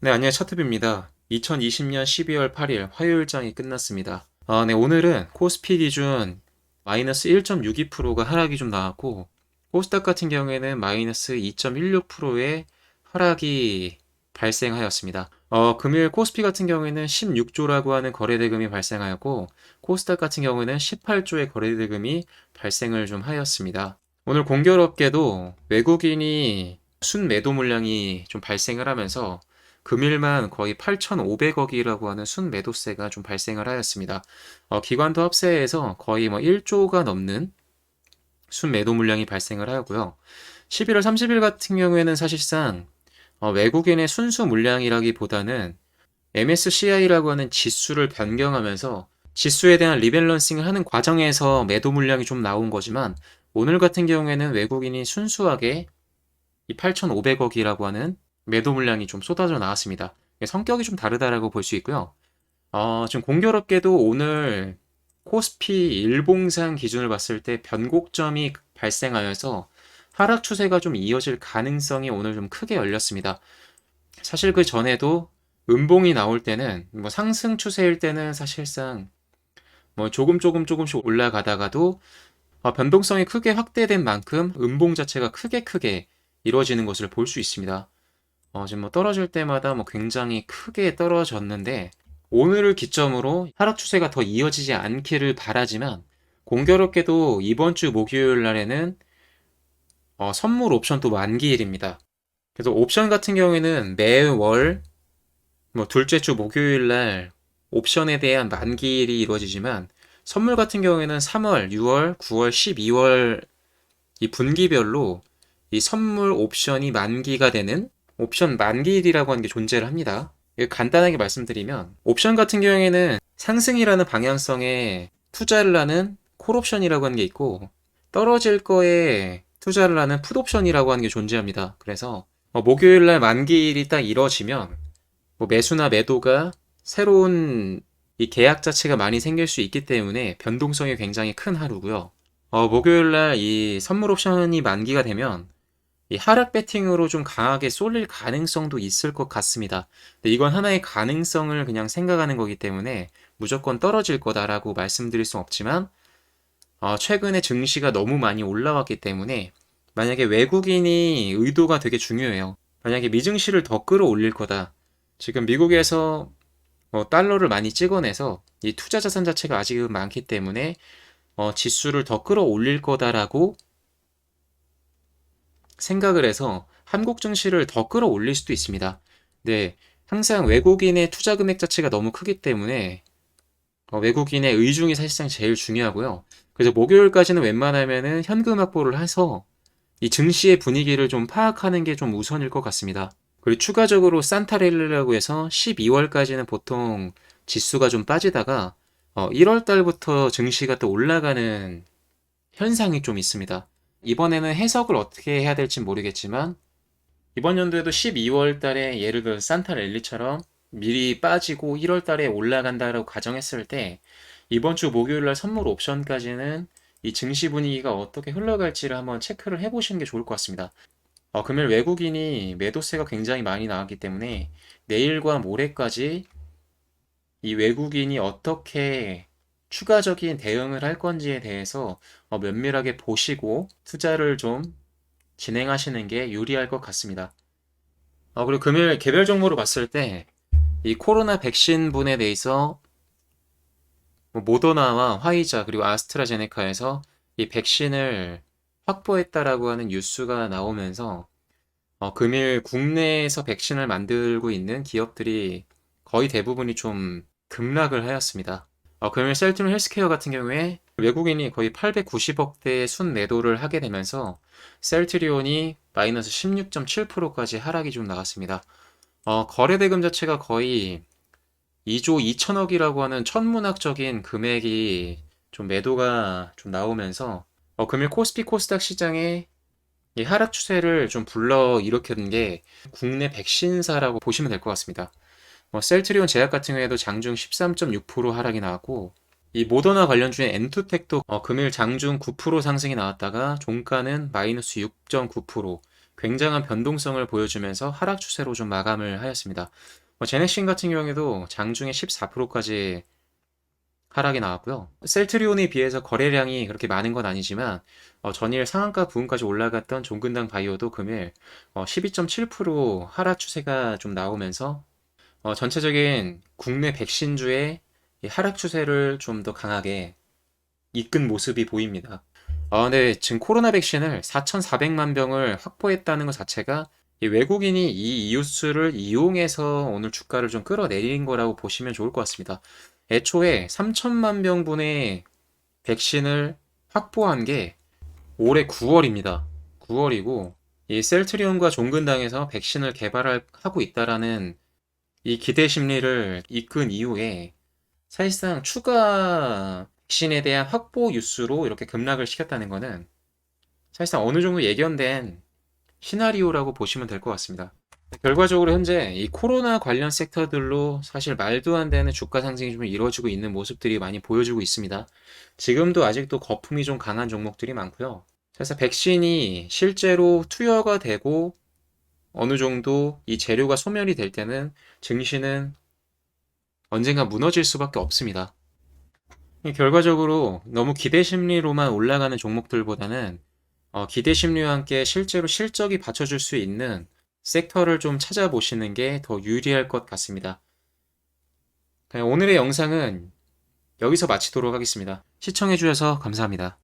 네, 안녕하세요. 차트뷰입니다. 2020년 12월 8일 화요일장이 끝났습니다. 네, 오늘은 코스피 기준 마이너스 1.62%가 하락이 좀 나왔고, 코스닥 같은 경우에는 마이너스 2.16%의 하락이 발생하였습니다. 금요일 코스피 같은 경우에는 16조라고 하는 거래대금이 발생하였고, 코스닥 같은 경우에는 18조의 거래대금이 발생을 좀 하였습니다. 오늘 공교롭게도 외국인이 순매도 물량이 좀 발생을 하면서 금일만 거의 8,500억이라고 하는 순매도세가 좀 발생을 하였습니다. 기관도 합세해서 거의 뭐 1조가 넘는 순매도 물량이 발생을 하였고요. 11월 30일 같은 경우에는 사실상 외국인의 순수 물량이라기보다는 MSCI라고 하는 지수를 변경하면서 지수에 대한 리밸런싱을 하는 과정에서 매도 물량이 좀 나온 거지만 오늘 같은 경우에는 외국인이 순수하게 이 8,500억이라고 하는 매도 물량이 좀 쏟아져 나왔습니다. 성격이 좀 다르다라고 볼 수 있고요. 지금 공교롭게도 오늘 코스피 일봉상 기준을 봤을 때 변곡점이 발생하여서 하락 추세가 좀 이어질 가능성이 오늘 좀 크게 열렸습니다. 사실 그 전에도 음봉이 나올 때는 뭐 상승 추세일 때는 사실상 뭐 조금씩 올라가다가도 변동성이 크게 확대된 만큼 음봉 자체가 크게 이루어지는 것을 볼 수 있습니다. 지금 뭐 떨어질 때마다 뭐 굉장히 크게 떨어졌는데 오늘을 기점으로 하락 추세가 더 이어지지 않기를 바라지만 공교롭게도 이번 주 목요일 날에는 선물 옵션도 만기일입니다. 그래서 옵션 같은 경우에는 매월 뭐 둘째 주 목요일 날 옵션에 대한 만기일이 이루어지지만 선물 같은 경우에는 3월, 6월, 9월, 12월 이 분기별로 이 선물 옵션이 만기가 되는 옵션 만기일이라고 하는 게 존재를 합니다. 간단하게 말씀드리면 옵션 같은 경우에는 상승이라는 방향성에 투자를 하는 콜옵션이라고 하는 게 있고 떨어질 거에 투자를 하는 풋옵션이라고 하는 게 존재합니다. 그래서 목요일 날 만기일이 딱 이뤄지면 뭐 매수나 매도가 새로운 이 계약 자체가 많이 생길 수 있기 때문에 변동성이 굉장히 큰 하루고요. 목요일 날 이 선물 옵션이 만기가 되면 이 하락 배팅으로 좀 강하게 쏠릴 가능성도 있을 것 같습니다. 근데 이건 하나의 가능성을 그냥 생각하는 거기 때문에 무조건 떨어질 거다라고 말씀드릴 수 없지만 최근에 증시가 너무 많이 올라왔기 때문에 만약에 외국인이 의도가 되게 중요해요. 만약에 미증시를 더 끌어올릴 거다. 지금 미국에서 달러를 많이 찍어내서 이 투자 자산 자체가 아직은 많기 때문에 지수를 더 끌어올릴 거다라고 생각을 해서 한국 증시를 더 끌어올릴 수도 있습니다. 네, 항상 외국인의 투자 금액 자체가 너무 크기 때문에 외국인의 의중이 사실상 제일 중요하고요. 그래서 목요일까지는 웬만하면은 현금 확보를 해서 이 증시의 분위기를 좀 파악하는 게 좀 우선일 것 같습니다. 그리고 추가적으로 산타렐리라고 해서 12월까지는 보통 지수가 좀 빠지다가 1월 달부터 증시가 또 올라가는 현상이 좀 있습니다. 이번에는 해석을 어떻게 해야 될지 모르겠지만 이번 연도에도 12월 달에 예를 들어 산타랠리처럼 미리 빠지고 1월 달에 올라간다라고 가정했을 때 이번 주 목요일 날 선물 옵션까지는 이 증시 분위기가 어떻게 흘러갈지를 한번 체크를 해보시는 게 좋을 것 같습니다. 금일 외국인이 매도세가 굉장히 많이 나왔기 때문에 내일과 모레까지 이 외국인이 어떻게 추가적인 대응을 할 건지에 대해서 면밀하게 보시고 투자를 좀 진행하시는 게 유리할 것 같습니다. 그리고 금일 개별 정보로 봤을 때 이 코로나 백신 분에 대해서 뭐 모더나와 화이자 그리고 아스트라제네카에서 이 백신을 확보했다라고 하는 뉴스가 나오면서 금일 국내에서 백신을 만들고 있는 기업들이 거의 대부분이 좀 급락을 하였습니다. 금일 셀트론 헬스케어 같은 경우에 외국인이 거의 890억대의 순매도를 하게 되면서 셀트리온이 마이너스 16.7%까지 하락이 좀 나갔습니다. 거래대금 자체가 거의 2조 2천억이라고 하는 천문학적인 금액이 좀 매도가 좀 나오면서 금일 코스피 코스닥 시장에 이 하락 추세를 좀 불러 일으켰는 게 국내 백신사라고 보시면 될 것 같습니다. 셀트리온 제약 같은 경우에도 장중 13.6% 하락이 나왔고 이 모더나 관련주인 엔투텍도 금일 장중 9% 상승이 나왔다가 종가는 마이너스 6.9% 굉장한 변동성을 보여주면서 하락 추세로 좀 마감을 하였습니다. 제넥신 같은 경우에도 장중에 14%까지 하락이 나왔고요. 셀트리온에 비해서 거래량이 그렇게 많은 건 아니지만 전일 상한가 부근까지 올라갔던 종근당 바이오도 금일 12.7% 하락 추세가 좀 나오면서 전체적인 국내 백신주의 이 하락 추세를 좀 더 강하게 이끈 모습이 보입니다. 근데 지금 코로나 백신을 4,400만 병을 확보했다는 것 자체가 이 외국인이 이 이유스를 이용해서 오늘 주가를 좀 끌어내린 거라고 보시면 좋을 것 같습니다. 애초에 3천만 병분의 백신을 확보한 게 올해 9월입니다. 9월이고 이 셀트리온과 종근당에서 백신을 개발하고 있다라는 이 기대 심리를 이끈 이후에 사실상 추가 백신에 대한 확보 뉴스로 이렇게 급락을 시켰다는 거는 사실상 어느 정도 예견된 시나리오라고 보시면 될 것 같습니다. 결과적으로 현재 이 코로나 관련 섹터들로 사실 말도 안 되는 주가 상승이 좀 이루어지고 있는 모습들이 많이 보여주고 있습니다. 지금도 아직도 거품이 좀 강한 종목들이 많고요. 그래서 백신이 실제로 투여가 되고 어느 정도 이 재료가 소멸이 될 때는 증시는 언젠가 무너질 수밖에 없습니다. 결과적으로 너무 기대 심리로만 올라가는 종목들보다는 기대 심리와 함께 실제로 실적이 받쳐줄 수 있는 섹터를 좀 찾아보시는 게 더 유리할 것 같습니다. 오늘의 영상은 여기서 마치도록 하겠습니다. 시청해주셔서 감사합니다.